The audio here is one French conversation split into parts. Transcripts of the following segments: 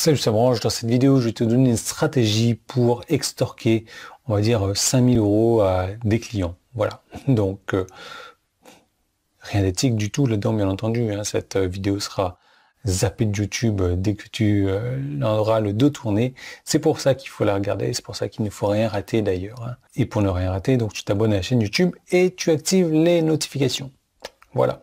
Salut, c'est Branche. Dans cette vidéo, je vais te donner une stratégie pour extorquer, on va dire, 5000 € à des clients. Voilà. Donc, rien d'éthique du tout là-dedans, bien entendu. Hein. Cette vidéo sera zappée de YouTube dès que tu en auras le dos tourné. C'est pour ça qu'il faut la regarder. C'est pour ça qu'il ne faut rien rater d'ailleurs. Hein. Et pour ne rien rater, donc tu t'abonnes à la chaîne YouTube et tu actives les notifications. Voilà.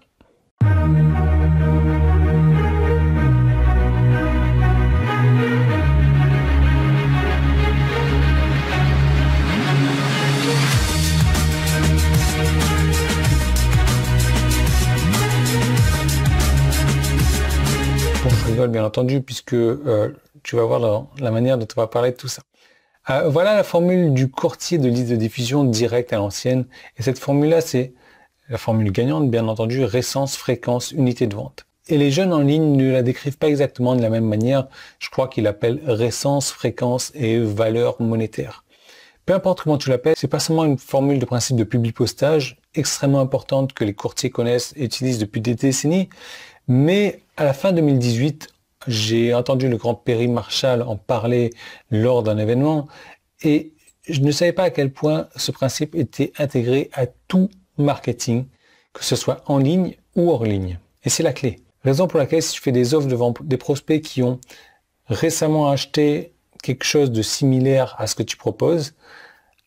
Bon, je rigole bien entendu puisque tu vas voir la manière dont on va parler de tout ça. Voilà la formule du courtier de liste de diffusion direct à l'ancienne. Et cette formule-là, c'est la formule gagnante, bien entendu, récence, fréquence, unité de vente. Et les jeunes en ligne ne la décrivent pas exactement de la même manière. Je crois qu'ils l'appellent récence, fréquence et valeur monétaire. Peu importe comment tu l'appelles, c'est pas seulement une formule de principe de publipostage extrêmement importante que les courtiers connaissent et utilisent depuis des décennies, mais à la fin 2018, j'ai entendu le grand Perry Marshall en parler lors d'un événement et je ne savais pas à quel point ce principe était intégré à tout marketing, que ce soit en ligne ou hors ligne. Et c'est la clé. Raison pour laquelle si tu fais des offres devant des prospects qui ont récemment acheté quelque chose de similaire à ce que tu proposes,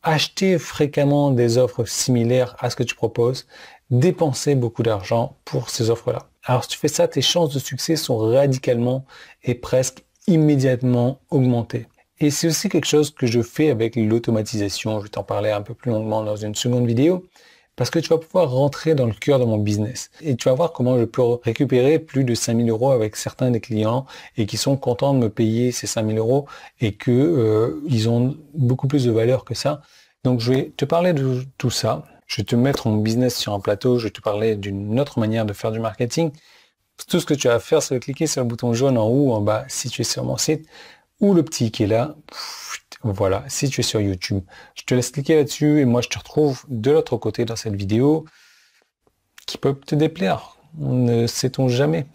acheter fréquemment des offres similaires à ce que tu proposes, dépenser beaucoup d'argent pour ces offres-là. Alors si tu fais ça, tes chances de succès sont radicalement et presque immédiatement augmentées. Et c'est aussi quelque chose que je fais avec l'automatisation. Je vais t'en parler un peu plus longuement dans une seconde vidéo. Parce que tu vas pouvoir rentrer dans le cœur de mon business. Et tu vas voir comment je peux récupérer plus de 5000 € avec certains des clients et qui sont contents de me payer ces 5000 € et que ils ont beaucoup plus de valeur que ça. Donc je vais te parler de tout ça. Je vais te mettre mon business sur un plateau. Je vais te parler d'une autre manière de faire du marketing. Tout ce que tu as à faire, c'est de cliquer sur le bouton jaune en haut ou en bas si tu es sur mon site ou le petit qui est là. Voilà, si tu es sur YouTube, je te laisse cliquer là-dessus et moi je te retrouve de l'autre côté dans cette vidéo qui peut te déplaire. On ne sait-on jamais.